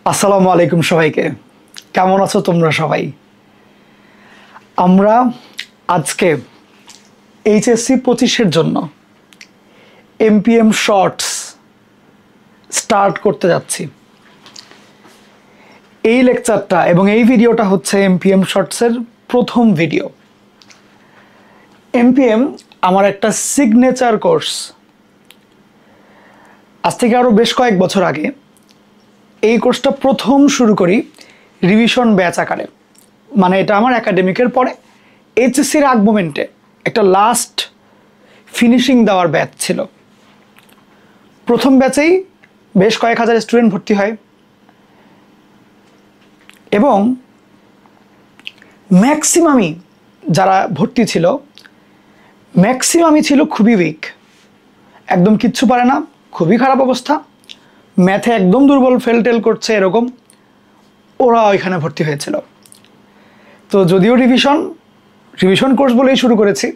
আসসালামু আলাইকুম সবাইকে। কেমন আছো তোমরা সবাই? আমরা আজকে এইচএসসি 25-এর জন্য এমপিএম শর্টস স্টার্ট করতে যাচ্ছি। এই লেকচারটা এবং এই ভিডিওটা হচ্ছে এমপিএম শর্টসের প্রথম ভিডিও। এমপিএম আমার একটা সিগনেচার কোর্স। আজ থেকে আরও বেশ কয়েক বছর আগে এই কোর্সটা প্রথম শুরু করি রিভিশন ব্যাচ আকারে। মানে এটা আমার একাডেমিকের পরে এইচএসসির আগ মোমেন্টে একটা লাস্ট ফিনিশিং দেওয়ার ব্যাচ ছিল। প্রথম ব্যাচেই বেশ কয়েক হাজার স্টুডেন্ট ভর্তি হয় এবং ম্যাক্সিমামই যারা ভর্তি ছিল ম্যাক্সিমামই ছিল খুবই উইক, একদম কিচ্ছু পারে না, খুবই খারাপ অবস্থা, ম্যাথে একদম দুর্বল, ফেল টেল করছে, এরকম ওরা ওইখানে ভর্তি হয়েছিল। তো যদিও রিভিশন কোর্স বলেই শুরু করেছি,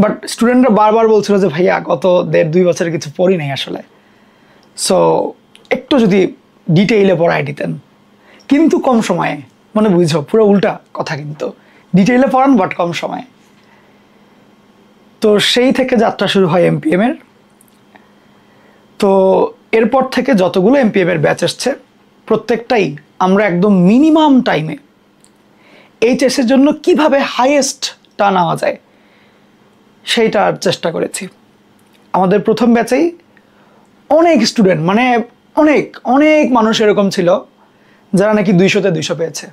বাট স্টুডেন্টরা বারবার বলছিল যে ভাইয়া গত 1.5-2 বছরের কিছু পড়ি নাই আসলে, সো একটু যদি ডিটেইলে পড়াই দিতেন, কিন্তু কম সময়ে। মানে বুঝছো, পুরো উল্টা কথা, কিন্তু ডিটেইলে পড়ান বাট কম সময়ে। তো সেই থেকে যাত্রা শুরু হয় এমপিএমের। তো এরপর থেকে যতগুলো এমপিএমের ব্যাচ এসছে প্রত্যেকটাই আমরা একদম মিনিমাম টাইমে এইচএসের জন্য কিভাবে হাইয়েস্টটা নেওয়া যায় সেইটার চেষ্টা করেছি। আমাদের প্রথম ব্যাচেই অনেক স্টুডেন্ট, মানে অনেক অনেক মানুষ এরকম ছিল যারা নাকি 200-তে 200 পেয়েছে,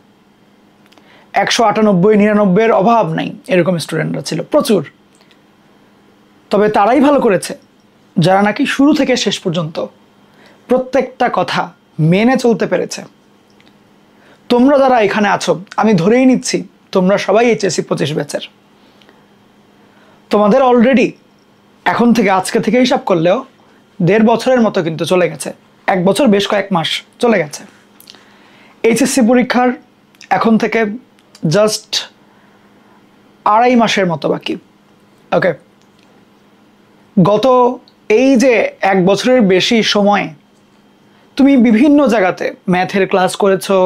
198-99-এর অভাব নাই, এরকম স্টুডেন্টরা ছিল প্রচুর। তবে তারাই ভালো করেছে যারা নাকি শুরু থেকে শেষ পর্যন্ত প্রত্যেকটা কথা মেনে চলতে পেরেছে। তোমরা যারা এখানে আছো, আমি ধরেই নিচ্ছি তোমরা সবাই এইচএসসি 25 ব্যাচের। তোমাদের অলরেডি এখন থেকে, আজকে থেকে হিসাব করলেও 1.5 বছরের মতো কিন্তু চলে গেছে, 1 বছর বেশ কয়েক মাস চলে গেছে। এইচএসসি পরীক্ষার এখন থেকে জাস্ট 2.5 মাসের মতো বাকি। ওকে, গত এই যে 1 বছরের বেশি সময় তুমি বিভিন্ন জায়গাতে ম্যাথের ক্লাস করেছো,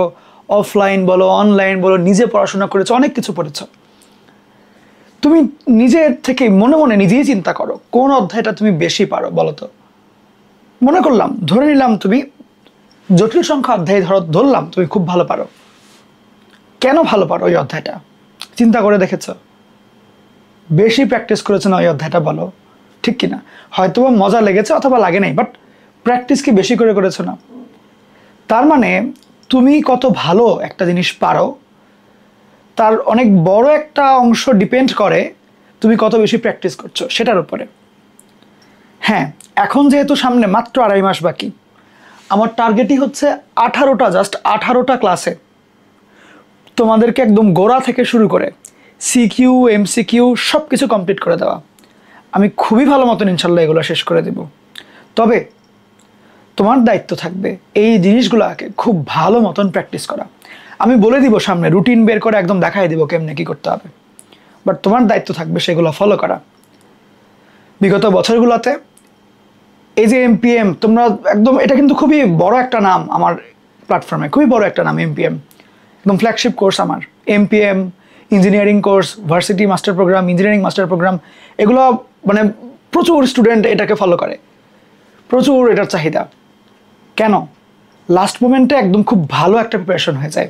অফলাইন বলো অনলাইন বলো, নিজে পড়াশোনা করেছো, অনেক কিছু পড়েছো। তুমি নিজের থেকে মনে মনে নিজেই চিন্তা করো কোন অধ্যায়টা তুমি বেশি পারো বলো তো। মনে করলাম, ধরে নিলাম তুমি জটিল সংখ্যা অধ্যায় ধরলাম তুমি খুব ভালো পারো। কেন ভালো পারো ওই অধ্যায়টা? চিন্তা করে দেখেছো? বেশি প্র্যাকটিস করেছো না ওই অধ্যায়টা, বলো ঠিক কিনা? হয়তো মজা লেগেছে অথবা লাগে নাই, বাট প্র্যাকটিস কি বেশি করে করেছো না? তার মানে তুমি কত ভালো একটা জিনিস পারো তার অনেক বড় একটা অংশ ডিপেন্ড করে তুমি কত বেশি প্র্যাকটিস করছো সেটার উপরে। হ্যাঁ, এখন যেহেতু সামনে মাত্র 2.5 মাস বাকি, আমার টার্গেটই হচ্ছে 18টা, জাস্ট 18টা ক্লাসে তোমাদেরকে একদম গোড়া থেকে শুরু করে সিকিউ এমসিকিউ সব কিছু কমপ্লিট করে দেওয়া। আমি খুবই ভালো মতন ইনশাল্লাহ এগুলো শেষ করে দেব। তবে তোমার দায়িত্ব থাকবে এই জিনিসগুলোকে খুব ভালো মতন প্র্যাকটিস করা। আমি বলে দিব সামনে, রুটিন বের করে একদম দেখাই দিব কেমনে কী করতে হবে, বাট তোমার দায়িত্ব থাকবে সেগুলো ফলো করা। বিগত বছরগুলোতে এই যে এমপিএম, তোমরা একদম, এটা কিন্তু খুবই বড় একটা নাম আমার প্ল্যাটফর্মে, খুবই বড় একটা নাম এমপিএম, একদম ফ্ল্যাগশিপ কোর্স আমার MPM. Engineering course, varsity master programme, engineering master programme, এগুলো মানে প্রচুর স্টুডেন্ট এটাকে ফলো করে, প্রচুর এটার চাহিদা। কেন? লাস্ট মোমেন্টে একদম খুব ভালো একটা প্রিপারেশন হয়ে যায়।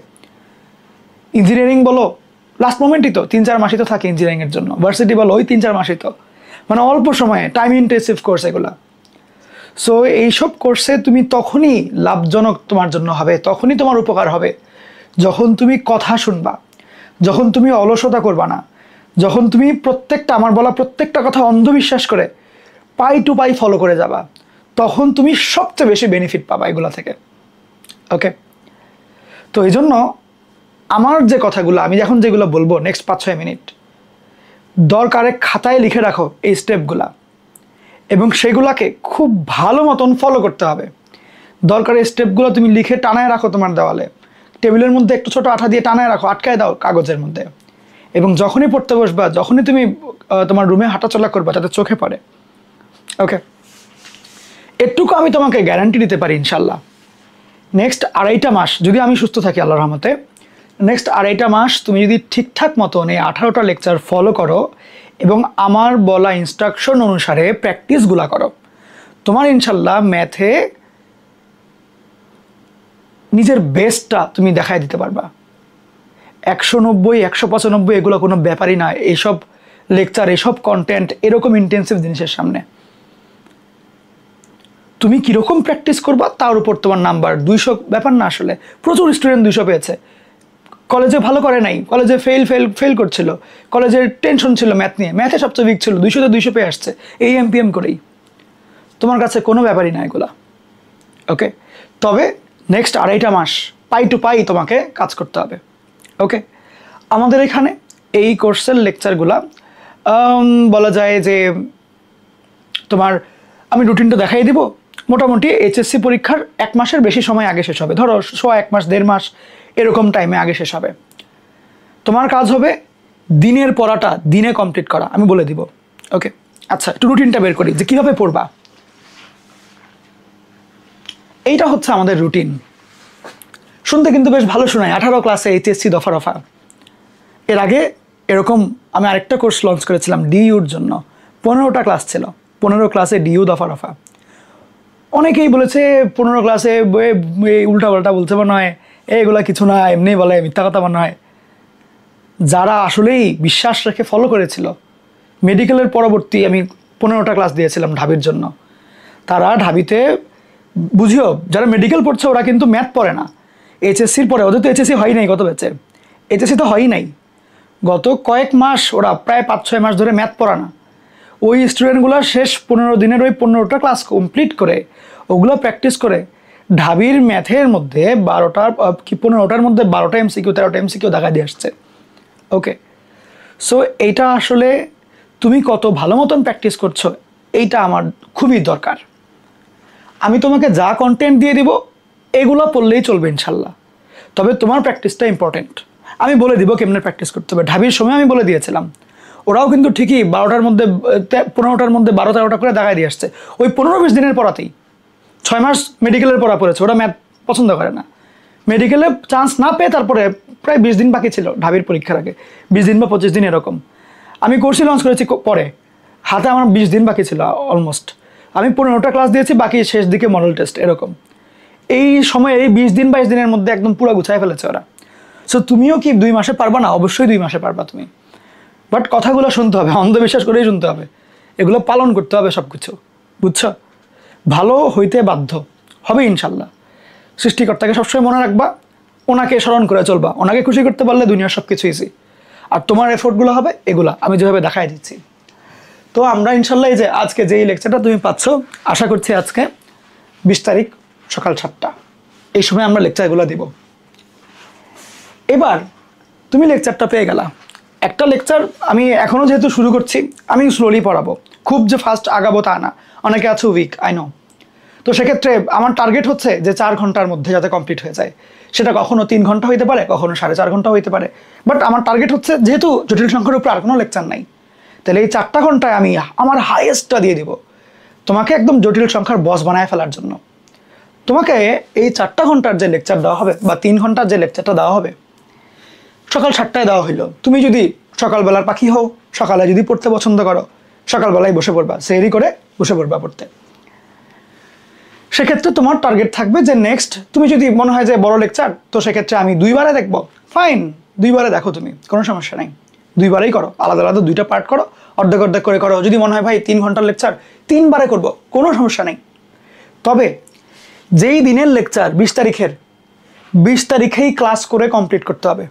ইঞ্জিনিয়ারিং বলো লাস্ট মোমেন্টই তো 3-4 মাসই তো থাকে ইঞ্জিনিয়ারিংয়ের জন্য, ভার্সিটি বলো ওই 3-4 মাসই তো, মানে অল্প সময়ে, টাইম ইন্টেন্সিভ কোর্স এগুলা। সো এইসব কোর্সে তুমি তখনই লাভজনক তোমার জন্য হবে, তখনই তোমার উপকার হবে যখন তুমি কথা শুনবা, যখন তুমি অলসতা করবা না, যখন তুমি প্রত্যেকটা আমার বলা প্রত্যেকটা কথা অন্ধবিশ্বাস করে পাই টু পাই ফলো করে যাবা, তখন তুমি সবচেয়ে বেশি বেনিফিট পাবা এগুলো থেকে। ওকে, তো এই জন্য আমার যে কথাগুলো আমি এখন যেগুলো বলবো নেক্সট 5-6 মিনিট, দরকারে খাতায় লিখে রাখো এই স্টেপগুলা, এবং সেগুলাকে খুব ভালো মতন ফলো করতে হবে। দরকারে স্টেপগুলো তুমি লিখে টানায় রাখো তোমার দেওয়ালে, টেবিলের মধ্যে একটু ছোটো আঠা দিয়ে টানায় রাখো, আটকায় দাও কাগজের মধ্যে, এবং যখনই পড়তে বসবা, যখনই তুমি তোমার রুমে হাঁটাচলা করবা যাতে চোখে পড়ে। ওকে, এটুকু আমি তোমাকে গ্যারান্টি দিতে পারি ইনশাল্লাহ নেক্সট 2.5 মাস যদি আমি সুস্থ থাকি আল্লাহর রহমতে, নেক্সট 2.5 মাস তুমি যদি ঠিকঠাক মতন এই 18টা লেকচার ফলো করো এবং আমার বলা ইনস্ট্রাকশন অনুসারে প্র্যাকটিসগুলো করো, তোমার ইনশাল্লাহ ম্যাথে নিজের বেস্টটা তুমি দেখাই দিতে পারবা। 190, 195 এগুলো কোনো ব্যাপারই না এইসব লেকচার, এইসব কন্টেন্ট এরকম ইন্টেন্সিভ জিনিসের সামনে। তুমি কীরকম প্র্যাকটিস করবা তার উপর তোমার নাম্বার। 200 ব্যাপার না, আসলে প্রচুর স্টুডেন্ট 200 পেয়েছে, কলেজে ভালো করে নাই, কলেজে ফেল করছিল, কলেজের টেনশন ছিল ম্যাথ নিয়ে, ম্যাথে সবচেয়ে উইক ছিল, 200তে 200 পেয়ে আসছে এই এমপিএম করেই। তোমার কাছে কোনো ব্যাপারই না এগুলা। ওকে, তবে নেক্সট 2.5 মাস পাই টু পাই তোমাকে কাজ করতে হবে। ওকে, আমাদের এখানে এই কোর্সের লেকচারগুলা বলা যায় যে তোমার আমি রুটিনটা দেখাই দিব। মোটামুটি এইচএসসি পরীক্ষার 1 মাসের বেশি সময় আগে শেষ হবে, ধরো 1 মাস 1.5 মাস এরকম টাইমে আগে শেষ হবে। তোমার কাজ হবে দিনের পড়াটা দিনে কমপ্লিট করা, আমি বলে দিব। ওকে, আচ্ছা একটু রুটিনটা বের করি যে কীভাবে পড়বা। এইটা হচ্ছে আমাদের রুটিন। শুনতে কিন্তু বেশ ভালো শোনায়, 18 ক্লাসে এইচএসসি দফা রফা। এর আগে এরকম আমি আরেকটা কোর্স লঞ্চ করেছিলাম ডিইউর জন্য, 15টা ক্লাস ছিল, 15 ক্লাসে ডিইউ দফা রফা। অনেকেই বলেছে 15 ক্লাসে উল্টা পাল্টা বলছে মনে হয়, এগুলা কিছু না, এমনি বলে, মিথ্যা কথা মনে হয়। যারা আসলেই বিশ্বাস রেখে ফলো করেছিল, মেডিকেলের পরবর্তী আমি 15টা ক্লাস দিয়েছিলাম ঢাবির জন্য, তারা ঢাবিতে বুঝিও যারা মেডিকেল পড়ছে ওরা কিন্তু ম্যাথ পড়ে না। এইচএসসির পরে, ওদের তো এইচএসসি হয় নাই গত ব্যাচে, এইচএসসি তো হয়ই নাই, গত কয়েক মাস ওরা প্রায় 5-6 মাস ধরে ম্যাথ পড়া না। ওই স্টুডেন্টগুলো শেষ 15 দিনের ওই 15টা ক্লাস কমপ্লিট করে ওগুলো প্র্যাকটিস করে ঢাবির ম্যাথের মধ্যে 15টার মধ্যে 12টা এমসিকিউ 13টা এমসিকিউ দেখা দিয়ে আসছে। ওকে, সো এইটা আসলে তুমি কত ভালো মতন প্র্যাকটিস করছো এইটা আমার খুবই দরকার। আমি তোমাকে যা কন্টেন্ট দিয়ে দিব এগুলো পড়লেই চলবে ইনশাল্লাহ, তবে তোমার প্র্যাকটিসটা ইম্পর্টেন্ট। আমি বলে দিব কেমনে প্র্যাকটিস করতে হবে। ঢাবির সময় আমি বলে দিয়েছিলাম, ওরাও কিন্তু ঠিকই 12টার মধ্যে 15টার মধ্যে 12-13টা করে দেখায় দিয়ে আসছে ওই 15-20 দিনের পড়াতেই। 6 মাস মেডিকেলের পড়া পড়েছে, ওরা ম্যাথ পছন্দ করে না, মেডিকেলে চান্স না পেয়ে তারপরে প্রায় 20 দিন বাকি ছিল ঢাবির পরীক্ষার আগে, 20 দিন বা 25 দিন এরকম। আমি কোর্সই লঞ্চ করেছি পরে, হাতে আমার 20 দিন বাকি ছিল অলমোস্ট। আমি 15টা ক্লাস দিয়েছি, বাকি শেষ দিকে মডেল টেস্ট এরকম। এই সময় এই 20 দিন 22 দিনের মধ্যে একদম পুরো গুছায় ফেলেছে ওরা। সো তুমিও কি 2 মাসে পারবা না? অবশ্যই 2 মাসে পারবা তুমি, বাট কথাগুলো শুনতে হবে, অন্ধবিশ্বাস করেই শুনতে হবে, এগুলো পালন করতে হবে সব কিছু, বুঝছো? ভালো হইতে বাধ্য হবে ইনশাল্লাহ। সৃষ্টিকর্তাকে সবসময় মনে রাখবা, ওনাকে স্মরণ করে চলবা, ওনাকে খুশি করতে পারলে দুনিয়ার সব কিছু ইজি। আর তোমার এফোর্টগুলো হবে এগুলা আমি যেভাবে দেখাই দিচ্ছি। তো আমরা ইনশাল্লাহ এই যে আজকে যেই লেকচারটা তুমি পাচ্ছ, আশা করছি আজকে 20 তারিখ সকাল 7টা এই সময় আমরা লেকচারগুলো দিব। এবার তুমি লেকচারটা পেয়ে গেলা। একটা লেকচার আমি এখনও যেহেতু শুরু করছি, আমি স্লোলি পড়াবো, খুব যে ফাস্ট আগাবো তা না, অনেকে আছে উইক, আই নো। তো সেক্ষেত্রে আমার টার্গেট হচ্ছে যে 4 ঘন্টার মধ্যে যাতে কমপ্লিট হয়ে যায়। সেটা কখনো 3 ঘন্টা হইতে পারে, কখনো 4.5 ঘন্টা হইতে পারে, বাট আমার টার্গেট হচ্ছে যেহেতু জটিল সংখ্যার উপরে আর কোনো লেকচার নাই, তাহলে এই 4টা ঘন্টায় আমি আমার হাইয়েস্টটা দিয়ে দিব তোমাকে একদম জটিল সংখ্যার বস বানায় ফেলার জন্য। তোমাকে এই 4টা ঘন্টার যে লেকচার দেওয়া হবে বা 3 ঘন্টার যে লেকচারটা দেওয়া হবে সকাল 7টায় দেওয়া হইলো, তুমি যদি সকালবেলার পাখি হও, সকালে যদি পড়তে পছন্দ করো, সকালবেলায় বসে পড়বা, সেহরি করে বসে পড়বা পড়তে। সেক্ষেত্রে তোমার টার্গেট থাকবে যে নেক্সট, তুমি যদি মনে হয় যে বড় লেকচার, তো সেক্ষেত্রে আমি 2 বারে দেখবো, ফাইন, 2 বারে দেখো, তুমি কোনো সমস্যা নাই, 2 বারেই করো, আলাদা আলাদা 2টা পার্ট করো, অর্ধেক অর্ধেক করে করো। যদি মনে হয় ভাই 3 ঘন্টার লেকচার 3 বারে করবো, কোনো সমস্যা নেই। তবে যেই দিনের লেকচার 20 তারিখের, 20 তারিখেই ক্লাস করে কমপ্লিট করতে হবে।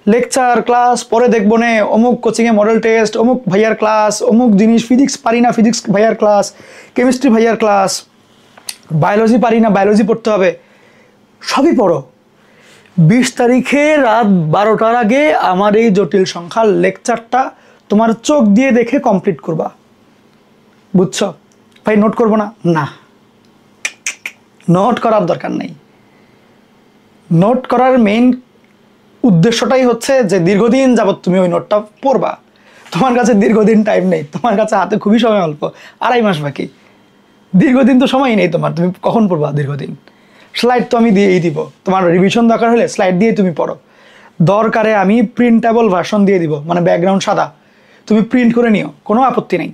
লেকচার ক্লাস পরে দেখবো না, অমুক কোচিংয়ে মডেল টেস্ট, অমুক ভাইয়ার ক্লাস, অমুক জিনিস, ফিজিক্স পারি না ফিজিক্স ভাইয়ার ক্লাস, কেমিস্ট্রি ভাইয়ার ক্লাস, বায়োলজি পারি না বায়োলজি পড়তে হবে, সবই পড়ো। 20 তারিখে রাত 12টার আগে আমার এই জটিল সংখ্যার লেকচারটা তোমার চোখ দিয়ে দেখে কমপ্লিট করবা, বুঝছো? ভাই নোট করবো না, না, নোট করার দরকার নেই। নোট করার মেইন উদ্দেশ্যটাই হচ্ছে যে দীর্ঘদিন যাবত তুমি ওই নোটটা পড়বা। তোমার কাছে দীর্ঘদিন টাইম নেই, তোমার কাছে হাতে খুবই সময় অল্প, 2.5 মাস বাকি, দীর্ঘদিন তো সময়ই নেই তোমার, তুমি কখন পড়বা দীর্ঘদিন? স্লাইড তো আমি দিয়েই দিব, তোমার রিভিশন দরকার হলে স্লাইড দিয়ে তুমি পড়ো, দরকারে আমি প্রিন্টেবল ভার্সন দিয়ে দিব, মানে ব্যাকগ্রাউন্ড সাদা, তুমি প্রিন্ট করে নিও, কোনো আপত্তি নেই,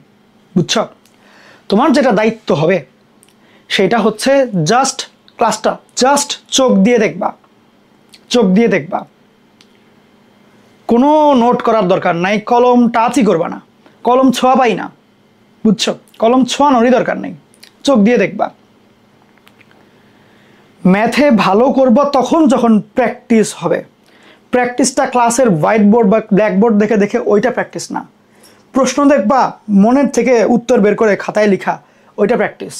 বুঝছো? তোমার যেটা দায়িত্ব হবে সেটা হচ্ছে জাস্ট ক্লাসটা জাস্ট চোখ দিয়ে দেখবা, চোখ দিয়ে দেখবা, কোনো নোট করার দরকার নাই, কলম টাচই করবা না, কলম ছোঁয়াবাই না, বুঝছো? কলম ছোঁয়ানোরই দরকার নেই, চোখ দিয়ে দেখবা। ম্যাথে ভালো করব তখন যখন প্র্যাকটিস হবে। প্র্যাকটিসটা ক্লাসের হোয়াইট বোর্ড বা ব্ল্যাকবোর্ড দেখে দেখে ওইটা প্র্যাকটিস না, প্রশ্ন দেখবা মনের থেকে উত্তর বের করে খাতায় লেখা, ওইটা প্র্যাকটিস,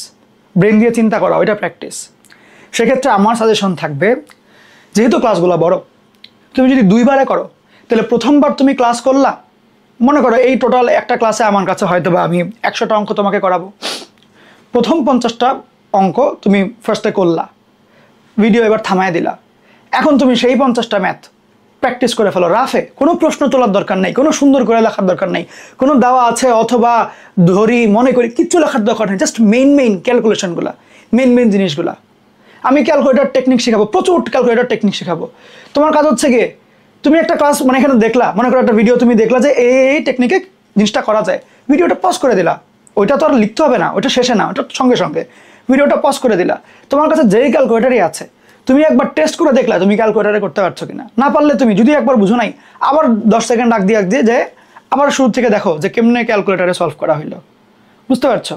ব্রেন দিয়ে চিন্তা করা, ওইটা প্র্যাকটিস। সেক্ষেত্রে আমার সাজেশন থাকবে, যেহেতু ক্লাসগুলো বড়, তুমি যদি 2বারে করো তাহলে প্রথমবার তুমি ক্লাস করলা, মনে করো এই টোটাল একটা ক্লাসে আমার কাছে হয়তো বা আমি 100টা অঙ্ক তোমাকে করাবো, প্রথম 50টা অঙ্ক তুমি ফার্স্টে করলা, ভিডিও এবার থামায় দিলা, এখন তুমি সেই 50টা ম্যাথ প্র্যাকটিস করে ফেলো রাফে, কোনো প্রশ্ন তোলার দরকার নেই, কোনো সুন্দর করে লেখার দরকার নেই, কোনো দেওয়া আছে অথবা ধরি মনে করি কিচ্ছু লেখার দরকার নেই, জাস্ট মেইন ক্যালকুলেশনগুলো, মেইন জিনিসগুলা। আমি ক্যালকুলেটর টেকনিক শেখাবো, প্রচুর ক্যালকুলেটর টেকনিক শেখাবো। তোমার কাজ হচ্ছে গিয়ে তুমি একটা ক্লাস মানে এখানে দেখলা, মনে করো একটা ভিডিও তুমি দেখলা যে এই টেকনিকে জিনিসটা করা যায়, ভিডিওটা পজ করে দিলা, ওইটা তো আর লিখতে হবে না, ওইটা শেষে না, ওটা সঙ্গে সঙ্গে ভিডিওটা পজ করে দিলা, তোমার কাছে যেই ক্যালকুলেটারই আছে তুমি একবার টেস্ট করে দেখলা তুমি ক্যালকুলেটারে করতে পারছো কিনা, না পারলে তুমি যদি একবার বুঝো নাই আবার 10 সেকেন্ড আগ দিয়ে যে আবার শুরু থেকে দেখো যে কেমনে ক্যালকুলেটারে সলভ করা হইলো, বুঝতে পারছো?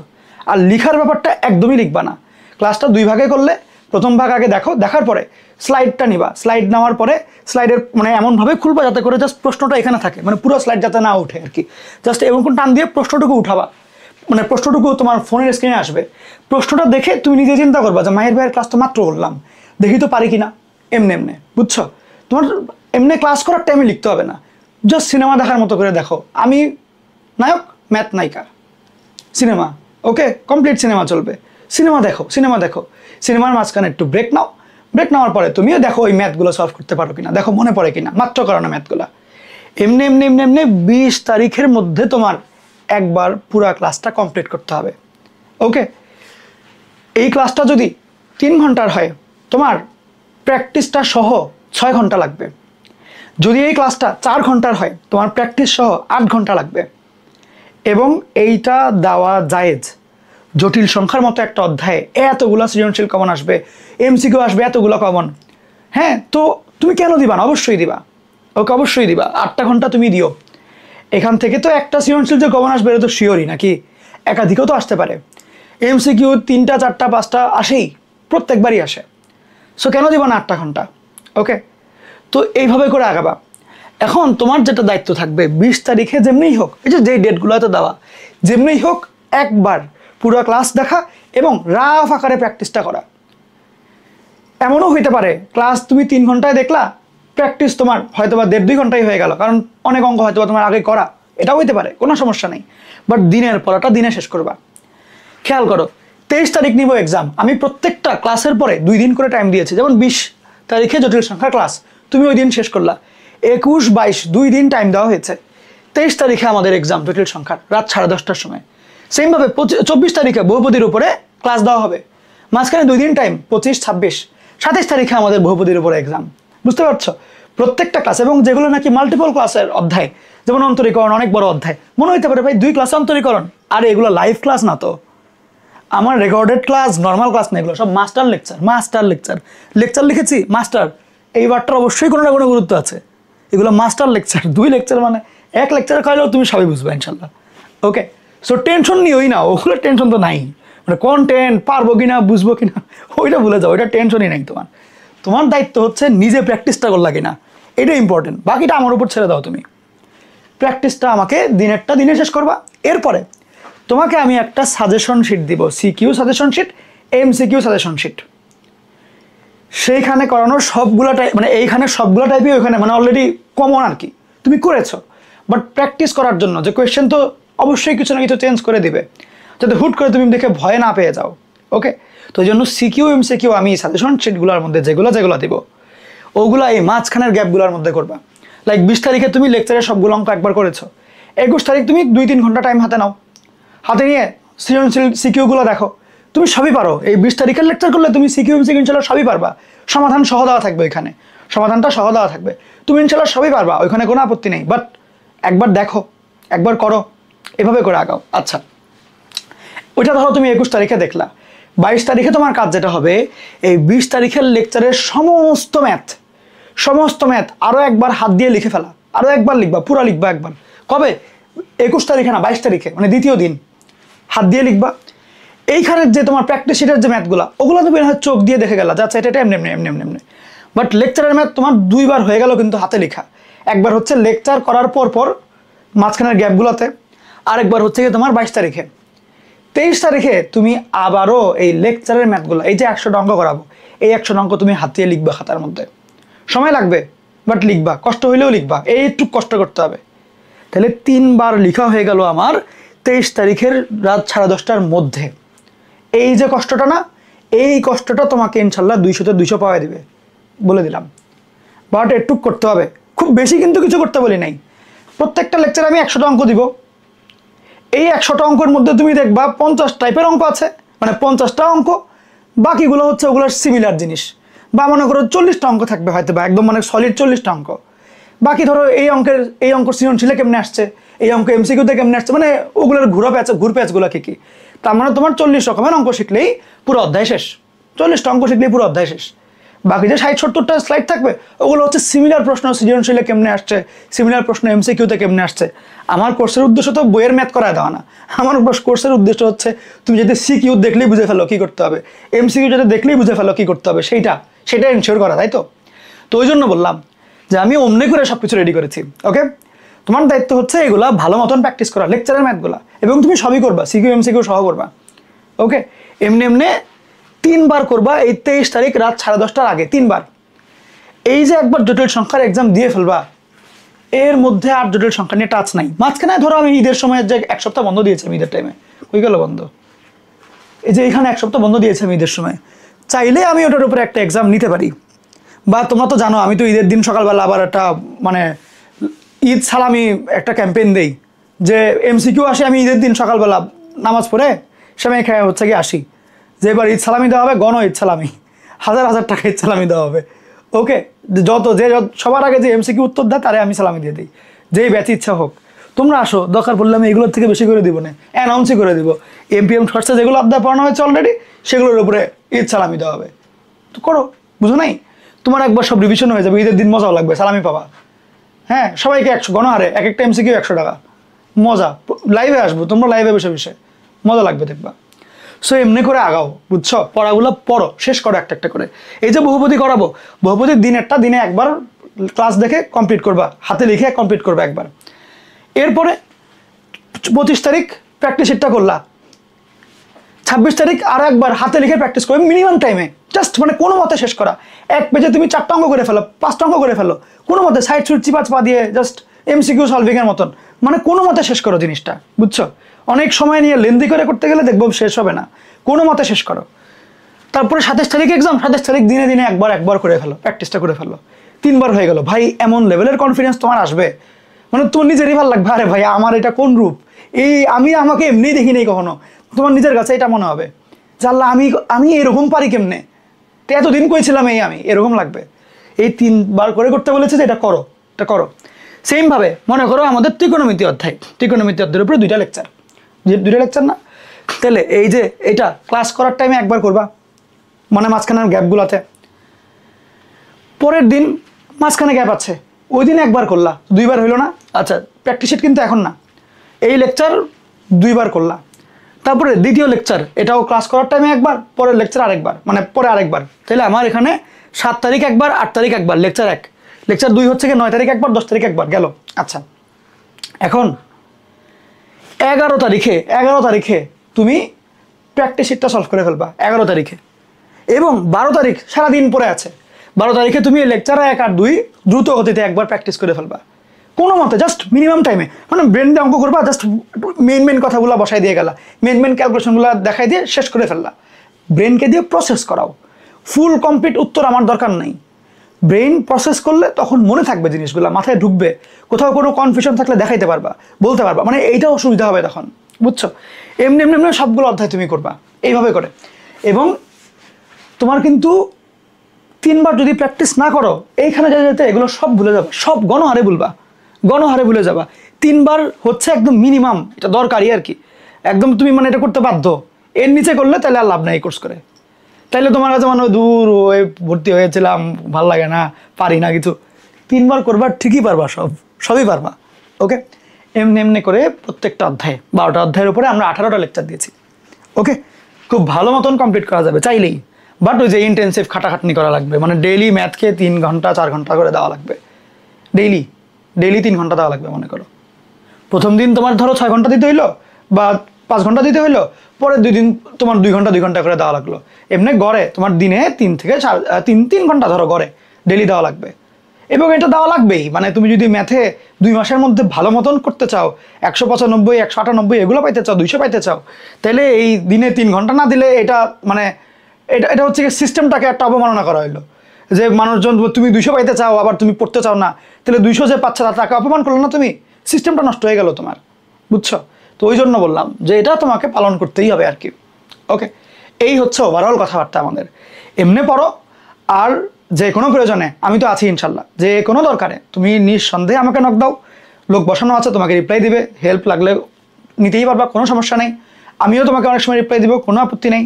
আর লিখার ব্যাপারটা একদমই লিখবা না, ক্লাসটা 2 ভাগে করলে প্রথম ভাগ আগে দেখো, দেখার পরে স্লাইডটা নিবা, স্লাইড নেওয়ার পরে স্লাইডের মানে এমনভাবে খুলবা যাতে করে জাস্ট প্রশ্নটা এখানে থাকে, মানে পুরো স্লাইড যাতে না উঠে আর কি, জাস্ট এমন কোন টান দিয়ে প্রশ্নটুকু উঠাবা, মানে প্রশ্নটুকু তোমার ফোনের স্ক্রিনে আসবে, প্রশ্নটা দেখে তুমি নিজে চিন্তা করবা যে মাহির ভাইয়ের ক্লাস তো মাত্র করলাম, দেখি তো পারি কিনা, এমনি বুঝছো? তোমার এমনি ক্লাস করার টাইমে লিখতে হবে না, জাস্ট সিনেমা দেখার মতো করে দেখো, আমি নায়ক ম্যাথ নায়িকা, সিনেমা, ওকে, কমপ্লিট সিনেমা চলবে, সিনেমা দেখো, সিনেমার মাঝখানে একটু ব্রেক নাও, ব্রেক নেওয়ার পরে তুমিও দেখো ওই ম্যাথগুলো সলভ করতে পারো কিনা, দেখো মনে পড়ে কিনা, মাত্র করো না ম্যাথগুলো। এমনি 20 তারিখের মধ্যে তোমার একবার পুরা ক্লাসটা কমপ্লিট করতে হবে, ওকে? এই ক্লাসটা যদি 3 ঘন্টার হয় তোমার প্র্যাকটিসটা সহ 6 ঘন্টা লাগবে, যদি এই ক্লাসটা 4 ঘন্টার হয় তোমার প্র্যাকটিস সহ 8 ঘন্টা লাগবে, এবং এইটা দেওয়া জায়েজ। জটিল সংখ্যার মতো একটা অধ্যায়ে এতগুলো সৃজনশীল কমন আসবে, এমসিকিউ আসবে এতগুলো কমন, হ্যাঁ, তো তুমি কেন দিবা না? অবশ্যই দিবা, ওকে, অবশ্যই দিবা, 8টা ঘন্টা তুমি দিও। এখান থেকে তো একটা সৃজনশীল যে কমন আসবে এটা তো শিওরই নাকি, একাধিকও তো আসতে পারে, এমসিকিউ 3টা 4টা 5টা আসেই, প্রত্যেকবারই আসে, সো কেন দিবা না 8টা ঘন্টা, ওকে? তো এইভাবে করে আগাবা। এখন তোমার যেটা দায়িত্ব থাকবে 20 তারিখে যেমনিই হোক, এই যে ডেটগুলোতে দেওয়া, যেমনিই হোক একবার পুরো ক্লাস দেখা এবং রাফ আকারে প্র্যাকটিসটা করা। এমনও হইতে পারে ক্লাস তুমি 3 ঘন্টায় দেখলা, প্র্যাকটিস তোমার হয়তো বা 1.5-2 ঘন্টায় হয়ে গেল, কারণ অনেক অঙ্ক হয়তো তোমার আগে করা, এটাও হইতে পারে, কোনো সমস্যা নেই, বাট দিনের পড়াটা দিনে শেষ করবা। খেয়াল করো 23 তারিখ নিব এক্সাম, আমি প্রত্যেকটা ক্লাসের পরে 2 দিন করে টাইম দিয়েছি, যেমন 20 তারিখে জটিল সংখ্যার ক্লাস, তুমি ওই দিন শেষ করলা, 21-22 2 দিন টাইম দেওয়া হয়েছে, 23 তারিখে আমাদের এক্সাম জটিল সংখ্যার রাত 10:30টার সময়, সেমভাবে 24 তারিখে বহুপদীর উপরে ক্লাস দেওয়া হবে, মাঝখানে 2 দিন টাইম 25-26, 27 তারিখে আমাদের বহুপদীর উপরে এক্সাম, বুঝতে পারছো? প্রত্যেকটা ক্লাস, এবং যেগুলো নাকি মাল্টিপল ক্লাসের অধ্যায়, যেমন অন্তরীকরণ অনেক বড় অধ্যায়, মনে হইতে পারে ভাই 2 ক্লাসে অন্তরীকরণ, আর এগুলো লাইভ ক্লাস না তো, আমার রেকর্ডেড ক্লাস, নর্মাল ক্লাস না, এগুলো সব মাস্টার লেকচার লিখেছি মাস্টার, এই বারটার অবশ্যই কোনো না কোনো গুরুত্ব আছে, এগুলো মাস্টার লেকচার, 2 লেকচার মানে 1 লেকচার খাইলেও তুমি সবই বুঝবে ইনশাল্লাহ, ওকে? সো টেনশন নিওই না, ওগুলো টেনশন তো নাই, মানে কন্টেন্ট পারবো কিনা বুঝবো কিনা ওইটা ভুলে যাও, ওইটা টেনশনই নাই তোমার। তোমার দায়িত্ব হচ্ছে নিজে প্র্যাকটিসটা করলা কিনা, এটা ইম্পর্টেন্ট, বাকিটা আমার উপর ছেড়ে দাও। তুমি প্র্যাকটিসটা আমাকে দিনেরটা দিনে শেষ করবা, এরপরে তোমাকে আমি একটা সাজেশন শিট দিব, CQ suggestion sheet, MCQ suggestion sheet, সেইখানে করানো সবগুলো টাইপ, মানে এইখানে সবগুলো টাইপই ওইখানে মানে অলরেডি কমন আর কি, তুমি করেছো, বাট প্র্যাকটিস করার জন্য যে কোয়েশ্চেন তো অবশ্যই কিছু না কিছু চেঞ্জ করে দিবে, যাতে হুট করে তুমি দেখে ভয় না পেয়ে যাও, ওকে? তো এই জন্য সিকিউ এমসিকিউ আমি সাজেশন শিটগুলোর মধ্যে যেগুলো দিব ওগুলো এই মাঝখানের গ্যাপগুলোর মধ্যে করবা। লাইক 20 তারিখে তুমি লেকচারের সবগুলো অঙ্ক একবার করেছো, 21 তারিখ তুমি 2-3 ঘন্টা টাইম হাতে নাও, হাতে নিয়ে সৃজনশীল সিকিউগুলো দেখো, তুমি সবই পারো। এই 20 তারিখের লেকচার করলে তুমি সিকিউ এমসিকিউ ইনশাল্লাহ সবই পারবা। সমাধান সহ দেওয়া থাকবে ওইখানে, সমাধানটা সহ দেওয়া থাকবে, তুমি ইনশাল্লাহ সবই পারবা, ওইখানে কোনো আপত্তি নেই। বাট একবার দেখো, একবার করো, এভাবে করে আগাও। আচ্ছা, ওইটা ধরো তুমি 21 তারিখে দেখলা। 22 তারিখে তোমার কাজ যেটা হবে, এই 20 তারিখের লেকচারের সমস্ত ম্যাথ আরও একবার হাত দিয়ে লিখে ফেলা, আরও একবার লিখবা, পুরো লিখবা একবার। কবে? 21 তারিখে না, 22 তারিখে, মানে দ্বিতীয় দিন হাত দিয়ে লিখবা। এইখানের যে তোমার প্র্যাকটিস শিটের যে ম্যাথগুলো, ওগুলো তুমি চোখ দিয়ে দেখে গেলা, আচ্ছা এটা এমনি এমনি এমনি এমনি এমনি। বাট লেকচারের ম্যাথ তোমার 2 বার হয়ে গেল কিন্তু হাতে লেখা। একবার হচ্ছে লেকচার করার পর মাঝখানের গ্যাপগুলোতে, আরেকবার হচ্ছে কি তোমার 22 তারিখে। 23 তারিখে তুমি আবারও এই লেকচারের ম্যাথগুলো, এই যে 100টা অঙ্ক করাবো, এই 100টা অঙ্ক তুমি হাত দিয়ে লিখবা খাতার মধ্যে। সময় লাগবে, বাট লিখবা, কষ্ট হইলেও লিখবা, এই একটু কষ্ট করতে হবে। তাহলে 3 বার লেখা হয়ে গেল আমার 23 তারিখের রাত 10:30টার মধ্যে। এই যে কষ্টটা না, এই কষ্টটা তোমাকে ইনশাল্লাহ 200-তে 200 পাওয়া দিবে, বলে দিলাম। বাট একটু করতে হবে, খুব বেশি কিন্তু কিছু করতে বলি নাই। প্রত্যেকটা লেকচারে আমি 100টা অঙ্ক দিব। এই 100টা অঙ্কের মধ্যে তুমি দেখবা 50 টাইপের অঙ্ক আছে, মানে 50টা অঙ্ক, বাকিগুলো হচ্ছে ওগুলোর সিমিলার জিনিস। বা মনে করো 40টা অঙ্ক থাকবে হয়তো, বা একদম মানে সলিড 40টা অঙ্ক। বাকি ধরো এই অঙ্ক সৃজনশীলে কেমনে আসছে, এই অঙ্ক এমসিকিউতে কেমনে আসছে, মানে ওগুলোর ঘুর প্যাচগুলো কী। তার মানে তোমার 40 রকমের অঙ্ক শিখলেই পুরো অধ্যায় শেষ। 40টা অঙ্ক শিখলেই পুরো অধ্যায় শেষ। বাকি যে 60-70টা স্লাইড থাকবে, ওগুলো হচ্ছে সিমিলার প্রশ্ন সৃজনশীলে কেমনে আসছে, সিমিলার প্রশ্ন এমসিকিউতে কেমনে আসছে। আমার কোর্সের উদ্দেশ্য তো বইয়ের ম্যাথ করায় দেওয়া না। আমার কোর্সের উদ্দেশ্য হচ্ছে তুমি যদি সিকিউ দেখলেই বুঝে ফেলো কী করতে হবে, এমসিকিউ যদি দেখলেই বুঝে ফেলো কী করতে হবে, সেটা এনশিওর করা, তাই তো? তো ওই জন্য বললাম যে আমি অমনি করে সব কিছু রেডি করেছি। ওকে, তোমার দায়িত্ব হচ্ছে এগুলা ভালো মতন প্র্যাকটিস করা, লেকচারের ম্যাথগুলা, এবং তুমি সবই করবা, সিকিউ এমসিকিউ সহ করবা। ওকে, এমনি 3 বার করবা এই 23 তারিখ রাত 10:30টার আগে, 3 বার। এই যে একবার জটিল সংখ্যার এক্সাম দিয়ে ফেলবা, এর মধ্যে আর জটিল সংখ্যা নিয়ে টাচ নাই। মাঝখানে ধরো আমি ঈদের সময় যে 1 সপ্তাহ বন্ধ দিয়েছি, আমি ঈদের টাইমে হয়ে গেল বন্ধ, এই যে এখানে 1 সপ্তাহ বন্ধ দিয়েছি আমি ঈদের সময়, চাইলে আমি ওটার উপরে একটা এক্সাম নিতে পারি। বা তোমরা তো জানো আমি তো ঈদের দিন সকালবেলা আবার একটা মানে ঈদ সালামি একটা ক্যাম্পেইন দেই, যে এমসিকিউ আসে, আমি ঈদের দিন সকালবেলা নামাজ পড়ে সেমাই খেয়ে হচ্ছে কি আসি, যে এবার ঈদ সালামি দেওয়া হবে, ঈদ সালামি, 1000 টাকা ঈদ সালামি দেওয়া হবে। ওকে, সবার আগে যে এমসিকিউ উত্তর দেয় তারে আমি সালামি দিয়ে দিই, যেই ব্যাচ ইচ্ছা হোক। তোমরা আসো, দরকার পড়লে আমি এগুলোর থেকে বেশি করে দিব না, অ্যানাউন্সই করে দিব। এমপিএম শর্টসে যেগুলো অধ্যায় পড়ানো হয়েছে অলরেডি, সেগুলোর উপরে ঈদ সালামি দেওয়া হবে। তো করো, বুঝো নাই? তোমার একবার সব রিভিশন হয়ে যাবে, ঈদের দিন মজাও লাগবে, সালামি পাবা। হ্যাঁ, সবাইকে 100 গণহারে এক একটা এমসিকিউ 100 টাকা, মজা। লাইভে আসবো, তোমরা লাইভে বসে মজা লাগবে, দেখবা। সো এমনি করে আগাও, বুঝছো? পড়াগুলো পড়ো, শেষ করো একটা একটা করে। এই যে বহুপদী করাবো, বহুপদীর দিনে একবার ক্লাস দেখে কমপ্লিট করবা, হাতে লিখে কমপ্লিট করবা একবার। এরপরে 25 তারিখ প্র্যাকটিস শিটটা করলা, 26 তারিখ আরও একবার হাতে লিখে প্র্যাকটিস করবে মিনিমাম টাইমে, জাস্ট মানে কোনো মতে শেষ করা। এক পেজে তুমি 4টা অঙ্ক করে ফেলো, 5টা অঙ্ক করে ফেলো, কোনো মতে সাইড সুইড চিপাচ পা দিয়ে জাস্ট এমসিকিউ সলভিংয়ের মতন, মানে কোনো মতে শেষ করো জিনিসটা, বুঝছো? অনেক সময় নিয়ে লেন্দি করে করতে গেলে দেখবো শেষ হবে না, কোনো মতে শেষ করো। তারপরে 27 তারিখ এক্সাম, 27 তারিখ দিনে একবার করে ফেলো, প্র্যাকটিসটা করে ফেলো। 3 বার হয়ে গেল ভাই, এমন লেভেলের কনফিডেন্স তোমার আসবে, মানে তোমার নিজেরই ভালো লাগবে, আরে ভাই আমার এটা কোন রূপ, আমি আমাকে এমনিই দেখি নেই কখনো। তোমার নিজের কাছে এটা মনে হবে যে আল্লাহ, আমি এরকম পারি কেমনে, তো এতদিন কইছিলাম আমি এরকম লাগবে। এই 3 বার করে করতে বলেছে যে এটা করো। সেমভাবে মনে করো আমাদের ত্রিকোণমিতি অধ্যায়ের উপরে 2টা লেকচার, না? তাহলে এই যে এটা ক্লাস করার টাইমে একবার করবা, মানে মাঝখানের গ্যাপগুলোতে। পরের দিন মাঝখানে গ্যাপ আছে, ওই দিন একবার করলা, 2 বার হইলো না? আচ্ছা, প্র্যাকটিস শিট কিন্তু এখন না, এই লেকচার 2 বার করলা। তারপরে দ্বিতীয় লেকচার, এটাও ক্লাস করার টাইমে একবার, পরের লেকচার আরেকবার, মানে পরে আরেকবার। তাহলে আমার এখানে 7 তারিখ একবার, 8 তারিখ একবার লেকচার 1, লেকচার 2 হচ্ছে কি 9 তারিখ একবার, 10 তারিখ একবার গেল। আচ্ছা, এখন 11 তারিখে তুমি প্র্যাকটিস শিটটা সলভ করে ফেলবা 11 তারিখে, এবং 12 তারিখ সারাদিন পরে আছে। 12 তারিখে তুমি লেকচার 1 আর 2 দ্রুত গতিতে একবার প্র্যাকটিস করে ফেলবা, কোনো মতে জাস্ট মিনিমাম টাইমে, মানে ব্রেন দিয়ে অঙ্ক করবা, জাস্ট মেন কথাগুলো বসাই দিয়ে গেলা, মেন ক্যালকুলেশনগুলো দেখাই দিয়ে শেষ করে ফেললা। ব্রেনকে দিয়ে প্রসেস করাও, ফুল কমপ্লিট উত্তর আমার দরকার নাই। ব্রেন প্রসেস করলে তখন মনে থাকবে জিনিসগুলো, মাথায় ঢুকবে, কোথাও কোনো কনফিউশন থাকলে দেখাইতে পারবা, বলতে পারবা, মানে এইটাও সুবিধা হবে তখন, বুঝছো? এমনি এমনি এমনি সবগুলো অধ্যায় তুমি করবা এইভাবে করে। এবং তোমার কিন্তু 3 বার যদি প্র্যাকটিস না করো এইখানে যেতে যেতে এগুলো সব ভুলে যাবে, সব গণহারে ভুলবা, গণহারে ভুলে যাবা। 3 বার হচ্ছে একদম মিনিমাম, এটা দরকারি আর কি, একদম তুমি মানে এটা করতে বাধ্য। এর নিচে করলে তাহলে আর লাভ নাই এই কোর্স করে, তাইলে তোমার কাছে মানে দূর হয়ে ভর্তি হয়েছিলাম, ভাল লাগে না, পারি না কিছু। 3 বার করবা ঠিকই পারবা, সবই পারবা। ওকে, এমনি এমনি করে প্রত্যেকটা অধ্যায়ে 12টা অধ্যায়ের উপরে আমরা 18টা লেকচার দিয়েছি। ওকে, খুব ভালো মতন কমপ্লিট করা যাবে চাইলেই, বাট ওই যে ইন্টেন্সিভ খাটাখাটনি করা লাগবে, মানে ডেইলি ম্যাথকে 3 ঘন্টা 4 ঘন্টা করে দেওয়া লাগবে, ডেইলি 3 ঘন্টা দেওয়া লাগবে। মনে করো প্রথম দিন তোমার ধরো 6 ঘন্টা দিতে হইলো বা 5 ঘন্টা দিতে হইলো, পরের 2 দিন তোমার 2 ঘন্টা 2 ঘন্টা করে দেওয়া লাগলো। এমনি গড়ে তোমার দিনে 3 থেকে 3 ঘন্টা ধরো গড়ে ডেইলি দেওয়া লাগবে। এবং এটা দেওয়া লাগবেই, মানে তুমি যদি ম্যাথে 2 মাসের মধ্যে ভালো মতন করতে চাও, 195 198 এগুলো পাইতে চাও, 200 পাইতে চাও, তাহলে এই দিনে 3 ঘন্টা না দিলে এটা মানে এটা হচ্ছে কি সিস্টেমটাকে একটা অবমাননা করা হলো। যে মানুষজন তুমি 200 পাইতে চাও আবার তুমি পড়তে চাও না, তাহলে 200 যে পাচ্ছে তাকে অপমান করলো না তুমি, সিস্টেমটা নষ্ট হয়ে গেল তোমার, বুঝছো? তো ওই জন্য বললাম যে এটা তোমাকে পালন করতেই হবে আর কি। ওকে, এই হচ্ছে ওভারঅল কথাবার্তা আমাদের। এমনি পড়ো, আর যে কোনো প্রয়োজনে আমি তো আছি ইনশাল্লাহ, যে কোনো দরকারে তুমি নিঃসন্দেহে আমাকে নক দাও, লোক বসানো আছে তোমাকে রিপ্লাই দিবে, হেল্প লাগলে নিতেই পারবা, কোনো সমস্যা নেই। আমিও তোমাকে অনেক সময় রিপ্লাই দিব, কোনো আপত্তি নেই।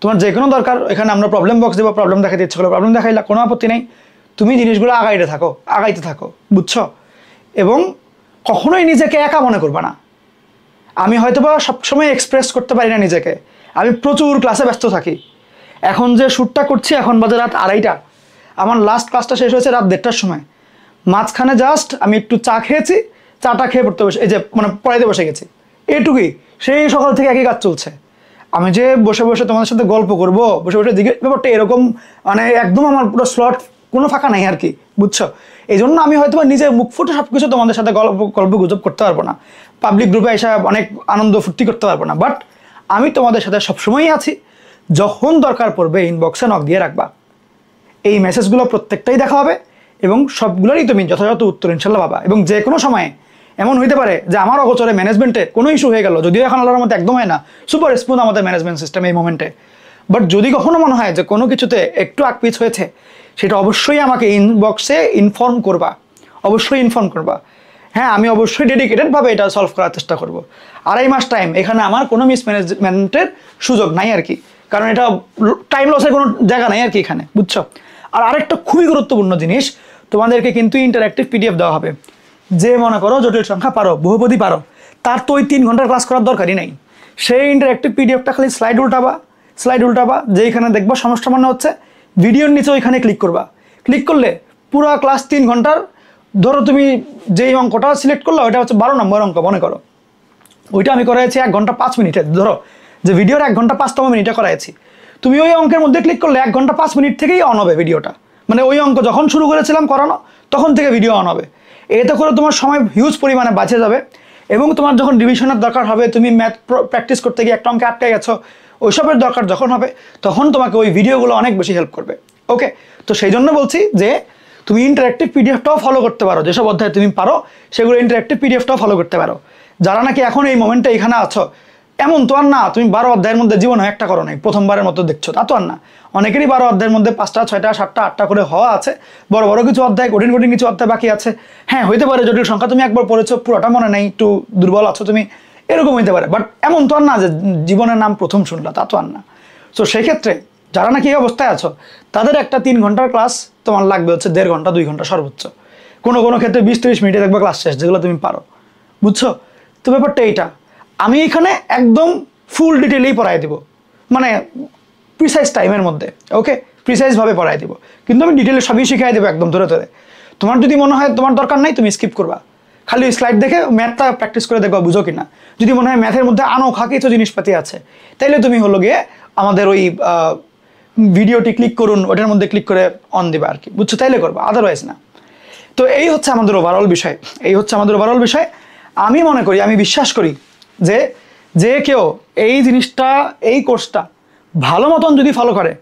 তোমার যে কোনো দরকার এখানে আমরা প্রবলেম বক্স দেবো, প্রবলেম দেখাতে ইচ্ছে করলে প্রবলেম দেখাইলা, কোনো আপত্তি নেই। তুমি জিনিসগুলো আগাইতে থাকো, বুঝছো? এবং কখনোই নিজেকে একা মনে করবা না। আমি হয়তো বা সবসময় এক্সপ্রেস করতে পারি না নিজেকে, আমি প্রচুর ক্লাসে ব্যস্ত থাকি। এখন যে শ্যুটটা করছি এখন বাজে রাত 2:30, আমার লাস্ট ক্লাসটা শেষ হয়েছে রাত 1:30টার সময়। মাঝখানে জাস্ট আমি একটু চা খেয়েছি, চাটা খেয়ে পড়তে বসে এই যে মানে পড়াইতে বসে গেছি, এটুকুই। সেই সকাল থেকে একই কাজ চলছে। আমি যে বসে বসে তোমাদের সাথে গল্প করব, বসে বসে দিকে ব্যাপারটা এরকম মানে একদম আমার পুরো স্লট কোনো ফাঁকা নাই আর কি, বুঝছো? এই জন্য আমি হয়তো নিজে মুখ ফুটে সব কিছু তোমাদের সাথে গল্প গুজব করতে পারবো না, পাবলিক গ্রুপে এসে অনেক আনন্দ ফুর্তি করতে পারবো না, বাট আমি তোমাদের সাথে সবসময়ই আছি। যখন দরকার পড়বে ইনবক্সে নক দিয়ে রাখবা, এই মেসেজগুলো প্রত্যেকটাই দেখা হবে এবং সবগুলোরই তুমি যথাযথ উত্তর ইনশাল্লাহ পাবা। এবং যে কোনো সময় এমন হইতে পারে যে আমার অগোচরে ম্যানেজমেন্টে কোনো ইস্যু হয়ে গেল, যদিও এখন আল্লাহর মধ্যে একদম হয় না, সুপার স্মুথ আমাদের ম্যানেজমেন্ট সিস্টেম এই মোমেন্টে, বাট যদি কখনো মনে হয় যে কোনো কিছুতে একটু আকপিচ হয়েছে, সেটা অবশ্যই আমাকে ইনবক্সে ইনফর্ম করবা, অবশ্যই ইনফর্ম করবা। হ্যাঁ, আমি অবশ্যই ডেডিকেটেডভাবে এটা সলভ করার চেষ্টা করব। 2.5 মাস টাইম, এখানে আমার কোনো মিসম্যানেজমেন্টের সুযোগ নাই আর কি, কারণ এটা টাইম লসের কোনো জায়গা নাই আর কি এখানে, বুঝছো? আর আরেকটা খুবই গুরুত্বপূর্ণ জিনিস, তোমাদেরকে কিন্তু ইন্টারঅ্যাক্টিভ পিডিএফ দেওয়া হবে। যে মনে করো জটিল সংখ্যা পারো, বহুপদী পারো, তার তো ওই 3 ঘন্টার ক্লাস করার দরকারই নাই। সেই ইন্টারঅ্যাক্টিভ পিডিএফটা খালি স্লাইড উল্টাবা, যেখানে দেখবা সমস্যা মনে হচ্ছে, ভিডিওর নিচে ওইখানে ক্লিক করবা। ক্লিক করলে পুরো ক্লাস 3 ঘন্টার, ধরো তুমি যেই অঙ্কটা সিলেক্ট করলো ওইটা হচ্ছে 12 নম্বর অঙ্ক মনে করো, ওইটা আমি করাইছি 1 ঘন্টা 5 মিনিটে, ধরো যে ভিডিওর 1 ঘন্টা 5তম মিনিটে করাইছি, তুমি ওই অঙ্কের মধ্যে ক্লিক করলে 1 ঘন্টা 5 মিনিট থেকেই অন হবে ভিডিওটা, মানে ওই অঙ্ক যখন শুরু করেছিলাম করানো তখন থেকে ভিডিও অন হবে। এতে করে তোমার সময় হিউজ পরিমাণে বাঁচে যাবে। এবং তোমার যখন রিভিশনের দরকার হবে, তুমি ম্যাথ প্র্যাকটিস করতে গিয়ে একটা অঙ্কে আটকে গেছো, ওইসবের দরকার যখন হবে তখন তোমাকে ওই ভিডিওগুলো অনেক বেশি হেল্প করবে। ওকে, তো সেই জন্য বলছি যে তুমি ইন্টারঅ্যাক্টিভ পিডিএফটাও ফলো করতে পারো, যেসব অধ্যায় তুমি পারো সেগুলো ইন্টারঅ্যাক্টিভ পিডিএফটাও ফলো করতে পারো। যারা নাকি এখন এই মোমেন্টে এখানে আছো, এমন তো আর না তুমি 12 অধ্যায়ের মধ্যে জীবনে একটা করো নাই, প্রথমবারের মতো দেখছো, তা তো আর না। অনেকেরই 12 অধ্যায়ের মধ্যে 5টা 6টা 7টা 8টা করে হওয়া আছে, বড় বড় কিছু অধ্যায়, কঠিন কিছু অধ্যায় বাকি আছে। হ্যাঁ, হইতে পারে জটিল সংখ্যা তুমি একবার পড়েছো, পুরোটা মনে নেই, একটু দুর্বল আছো তুমি, এরকম হইতে পারে, বাট এমন তো আর না যে জীবনের নাম প্রথম শুনলা, তা তো আর না। তো সেই ক্ষেত্রে যারা নাকি এই অবস্থায় আছো, তাদের একটা 3 ঘন্টার ক্লাস তোমার লাগবে হচ্ছে 1.5 ঘন্টা 2 ঘন্টা সর্বোচ্চ, কোনো ক্ষেত্রে 20-30 মিনিটে দেখবে ক্লাস শেষ, যেগুলো তুমি পারো, বুঝছো? তো ব্যাপারটা এইটা, আমি এখানে একদম ফুল ডিটেলেই পড়াই দেবো, মানে প্রিসাইজ টাইমের মধ্যে, ওকে, প্রিসাইজভাবে পড়াই দেবো, কিন্তু আমি ডিটেলে সবই শিখাই দেবো একদম ধরে ধরে। তোমার যদি মনে হয় তোমার দরকার নাই, তুমি স্কিপ করবা, খালি স্লাইড দেখে ম্যাথটা প্র্যাকটিস করে দেখবা বুঝো কিনা। যদি মনে হয় ম্যাথের মধ্যে আনোখা কিছু জিনিসপাতি আছে, তাইলে তুমি হলো গিয়ে আমাদের ওই ভিডিওটি ক্লিক করুন, ওটার মধ্যে ক্লিক করে অন দিবা আর কি, বুঝছো? তাইলে করবা, আদারওয়াইজ না। তো এই হচ্ছে আমাদের ওভারঅল বিষয়, আমি মনে করি, আমি বিশ্বাস করি যে কেউ এই জিনিসটা, এই কোর্সটা ভালো মতন যদি ফলো করে,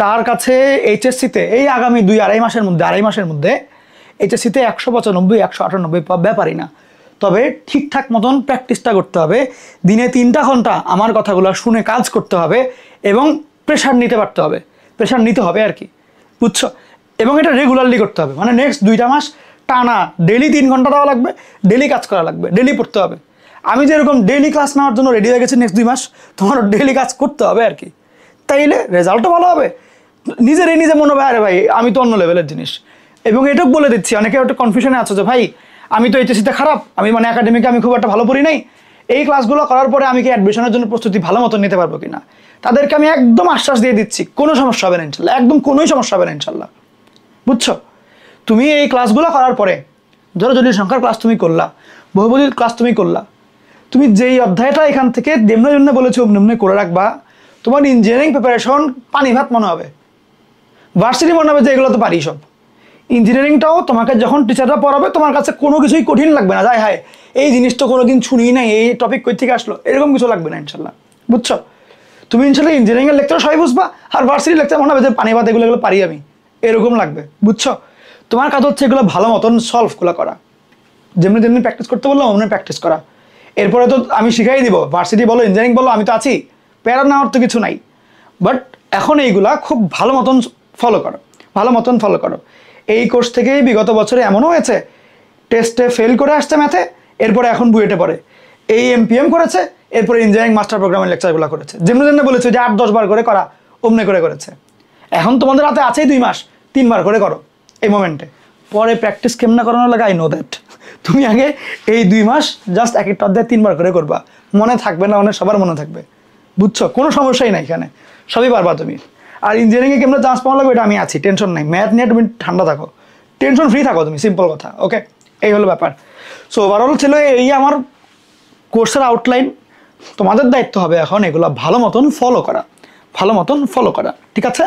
তার কাছে এইচএসসিতে এই আগামী 2-2.5 মাসের মধ্যে এইচএসসিতে 195 198 ব্যাপারই না। তবে ঠিকঠাক মতন প্র্যাকটিসটা করতে হবে, দিনে 3টা ঘন্টা আমার কথাগুলো শুনে কাজ করতে হবে এবং প্রেশার নিতে পারতে হবে, প্রেশার নিতে হবে আর কি, বুঝছো? এবং এটা রেগুলারলি করতে হবে, মানে নেক্সট 2টা মাস টানা ডেলি 3 ঘন্টা দেওয়া লাগবে, ডেলি কাজ করা লাগবে, ডেলি পড়তে হবে। আমি যেরকম ডেলি ক্লাস নেওয়ার জন্য রেডি হয়ে গেছি নেক্সট 2 মাস, তোমারও ডেলি কাজ করতে হবে আর কি, তাইলে রেজাল্টও ভালো হবে, নিজে মনে হবে আরে ভাই আমি তো অন্য লেভেলের জিনিস। এবং এটাও বলে দিচ্ছি, অনেকে একটা কনফিউশনে আছে যে ভাই আমি তো এইচএসসিতে খারাপ, আমি মানে একাডেমিকে আমি খুব একটা ভালো পড়ি নাই, এই ক্লাসগুলো করার পরে আমি কি অ্যাডমিশনের জন্য প্রস্তুতি ভালো মতো নিতে পারবো কিনা? তাদেরকে আমি একদম আশ্বাস দিয়ে দিচ্ছি কোনো সমস্যা হবে না ইনশাল্লাহ, একদম কোনোই সমস্যা হবে না ইনশাল্লাহ, বুঝছো? তুমি এই ক্লাসগুলো করার পরে ধরো জটিল সংখ্যার ক্লাস তুমি করলা, বহুপদীর ক্লাস তুমি করলা, তুমি যেই অধ্যায়টা এখান থেকে যেমনে বলেছো অমনি করে রাখবা, তোমার ইঞ্জিনিয়ারিং প্রিপারেশন পানি ভাত মনে হবে, ভার্সিটি মনে হবে যে এগুলো তো পারি সব। ইঞ্জিনিয়ারিংটাও তোমাকে যখন টিচাররা পড়াবে তোমার কাছে কোনো কিছুই কঠিন লাগবে না, যাই হায় এই জিনিস তো কোনোদিন শুনি নাই, এই টপিক কই থেকে আসলো, এরকম কিছু লাগবে না ইনশাল্লাহ, বুঝছো? তুমি ইনশাল্লাহ ইঞ্জিনিয়ারিংয়ের লেকচার সবাই বুঝবা, আর ভার্সিটির লেকচার মনে হবে যে পানি ভাত এগুলো পারি আমি, এরকম লাগবে, বুঝছো? তোমার কাজ হচ্ছে এগুলো ভালো মতন সলভগুলো করা, যেমনি প্র্যাকটিস করতে বললাম অমনি প্র্যাকটিস করা। এরপরে তো আমি শিখাই দিব, ভার্সিটি বলো ইঞ্জিনিয়ারিং বলো আমি তো আছি, প্যারা নেওয়ার তো কিছু নাই। বাট এখন এইগুলা খুব ভালো মতন ফলো করো, ভালো মতন ফলো করো। এই কোর্স থেকেই বিগত বছরে এমনও হয়েছে টেস্টে ফেল করে আসছে ম্যাথে, এরপরে এখন বুয়েটে পড়ে, এই এমপিএম করেছে, এরপরে ইঞ্জিনিয়ারিং মাস্টার প্রোগ্রামের লেকচারগুলো করেছে, যেমনি বলেছে যে 8-10 বার করে করা, অমনে করে করেছে। এখন তোমাদের হাতে আছেই 2 মাস, 3 বার করে করো এই মোমেন্টে, পরে প্র্যাকটিস কেমন করানো লাগে আই নো দ্যাট। তুমি আগে এই 2 মাস জাস্ট এক একটা অধ্যায় 3 বার করে করবা, মনে থাকবে না, অনেক সবার মনে থাকবে, বুঝছো? কোনো সমস্যাই নাই এখানে, সবই পারবা তুমি। আর ইঞ্জিনিয়ারিংয়ে কেমন চান্স পাওয়া লাগবে এটা আমি আছি, টেনশন নাই, ম্যাথ নিয়ে তুমি ঠান্ডা থাকো, টেনশন ফ্রি থাকো তুমি, সিম্পল কথা, ওকে? এই হলো ব্যাপার। সো ওভারঅল ছিল এই আমার কোর্সের আউটলাইন। তোমাদের দায়িত্ব হবে এখন এগুলো ভালো মতন ফলো করা, ভালো মতন ফলো করা, ঠিক আছে?